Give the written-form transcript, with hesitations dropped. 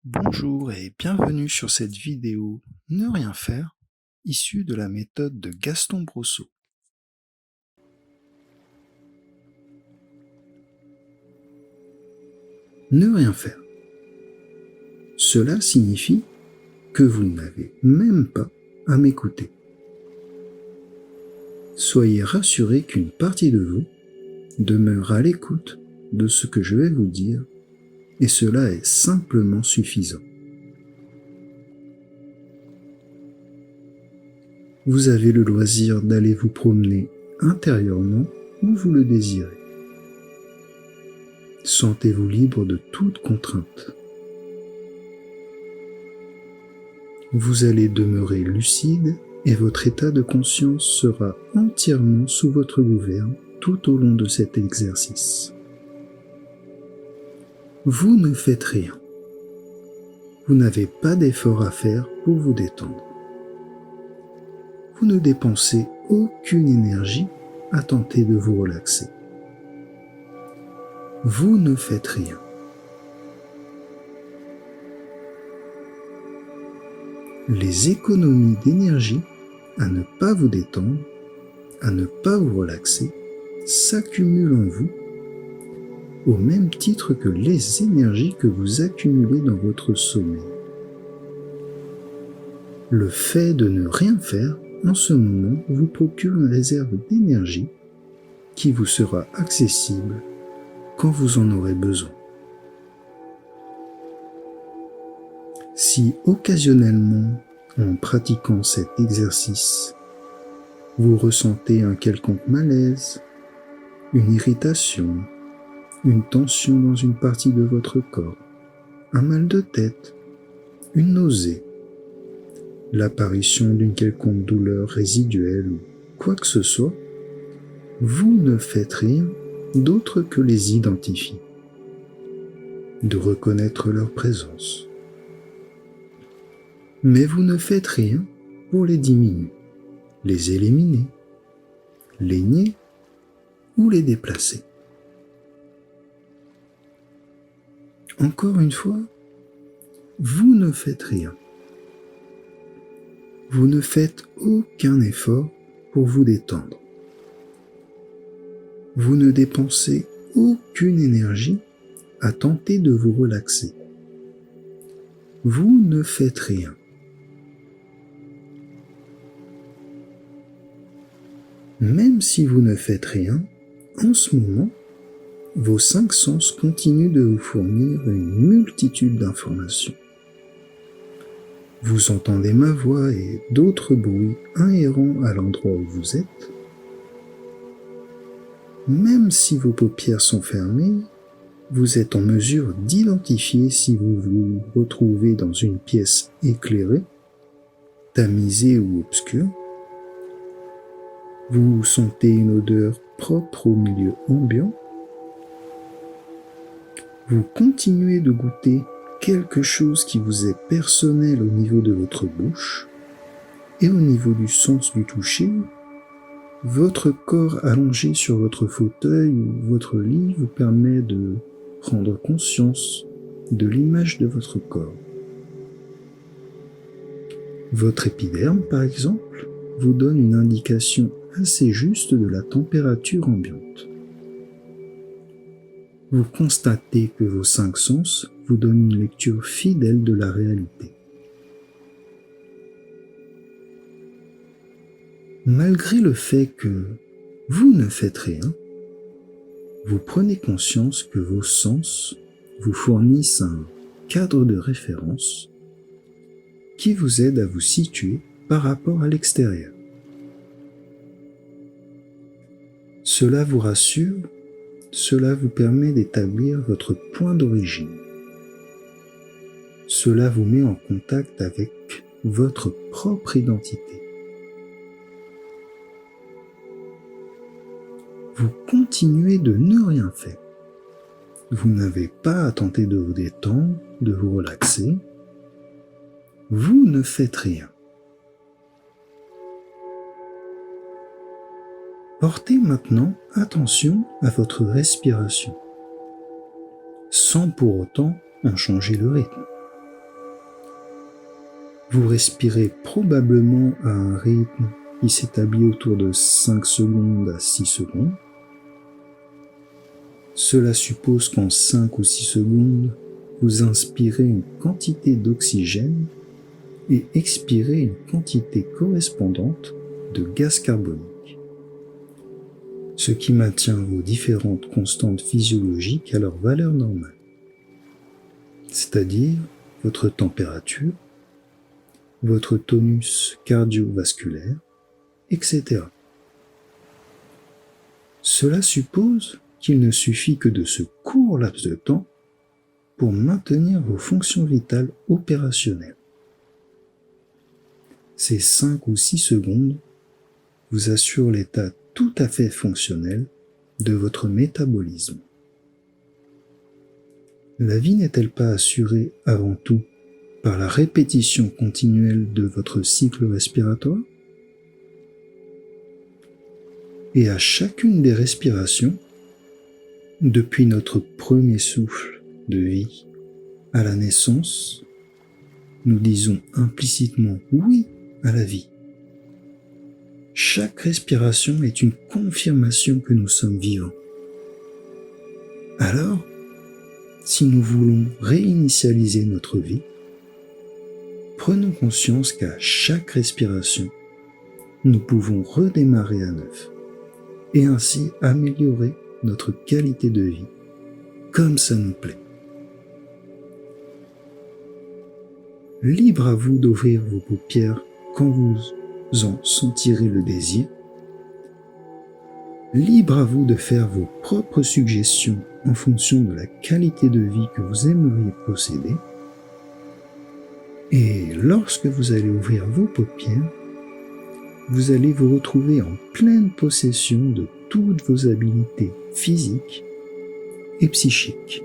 Bonjour et bienvenue sur cette vidéo Ne rien faire, issue de la méthode de Gaston Brosseau. Ne rien faire. Cela signifie que vous n'avez même pas à m'écouter. Soyez rassurés qu'une partie de vous demeure à l'écoute de ce que je vais vous dire et cela est simplement suffisant. Vous avez le loisir d'aller vous promener intérieurement où vous le désirez. Sentez-vous libre de toute contrainte. Vous allez demeurer lucide et votre état de conscience sera entièrement sous votre gouverne tout au long de cet exercice. Vous ne faites rien. Vous n'avez pas d'effort à faire pour vous détendre. Vous ne dépensez aucune énergie à tenter de vous relaxer. Vous ne faites rien. Les économies d'énergie à ne pas vous détendre, à ne pas vous relaxer, s'accumulent en vous au même titre que les énergies que vous accumulez dans votre sommeil. Le fait de ne rien faire en ce moment vous procure une réserve d'énergie qui vous sera accessible quand vous en aurez besoin. Si occasionnellement, en pratiquant cet exercice, vous ressentez un quelconque malaise, une irritation, une tension dans une partie de votre corps, un mal de tête, une nausée, l'apparition d'une quelconque douleur résiduelle ou quoi que ce soit, vous ne faites rien d'autre que les identifier, de reconnaître leur présence. Mais vous ne faites rien pour les diminuer, les éliminer, les nier ou les déplacer. Encore une fois, vous ne faites rien. Vous ne faites aucun effort pour vous détendre. Vous ne dépensez aucune énergie à tenter de vous relaxer. Vous ne faites rien. Même si vous ne faites rien, en ce moment, vos 5 sens continuent de vous fournir une multitude d'informations. Vous entendez ma voix et d'autres bruits inhérents à l'endroit où vous êtes. Même si vos paupières sont fermées, vous êtes en mesure d'identifier si vous vous retrouvez dans une pièce éclairée, tamisée ou obscure. Vous sentez une odeur propre au milieu ambiant. Vous continuez de goûter quelque chose qui vous est personnel au niveau de votre bouche et au niveau du sens du toucher. Votre corps allongé sur votre fauteuil ou votre lit vous permet de prendre conscience de l'image de votre corps. Votre épiderme, par exemple, vous donne une indication assez juste de la température ambiante. Vous constatez que vos 5 sens vous donnent une lecture fidèle de la réalité. Malgré le fait que vous ne faites rien, vous prenez conscience que vos sens vous fournissent un cadre de référence qui vous aide à vous situer par rapport à l'extérieur. Cela vous rassure, cela vous permet d'établir votre point d'origine. Cela vous met en contact avec votre propre identité. Vous continuez de ne rien faire. Vous n'avez pas à tenter de vous détendre, de vous relaxer. Vous ne faites rien. Portez maintenant attention à votre respiration, sans pour autant en changer le rythme. Vous respirez probablement à un rythme qui s'établit autour de 5 secondes à 6 secondes. Cela suppose qu'en 5 ou 6 secondes, vous inspirez une quantité d'oxygène et expirez une quantité correspondante de gaz carbonique, ce qui maintient vos différentes constantes physiologiques à leur valeur normale, c'est-à-dire votre température, votre tonus cardiovasculaire, etc. Cela suppose qu'il ne suffit que de ce court laps de temps pour maintenir vos fonctions vitales opérationnelles. Ces 5 ou 6 secondes vous assurent l'état tout à fait fonctionnel de votre métabolisme. La vie n'est-elle pas assurée avant tout par la répétition continuelle de votre cycle respiratoire? Et à chacune des respirations, depuis notre premier souffle de vie à la naissance, nous disons implicitement oui à la vie. Chaque respiration est une confirmation que nous sommes vivants. Alors, si nous voulons réinitialiser notre vie, prenons conscience qu'à chaque respiration, nous pouvons redémarrer à neuf et ainsi améliorer notre qualité de vie comme ça nous plaît. Libre à vous d'ouvrir vos paupières quand vous en sentirez le désir. Libre à vous de faire vos propres suggestions en fonction de la qualité de vie que vous aimeriez posséder. Et lorsque vous allez ouvrir vos paupières, vous allez vous retrouver en pleine possession de toutes vos habiletés physiques et psychiques.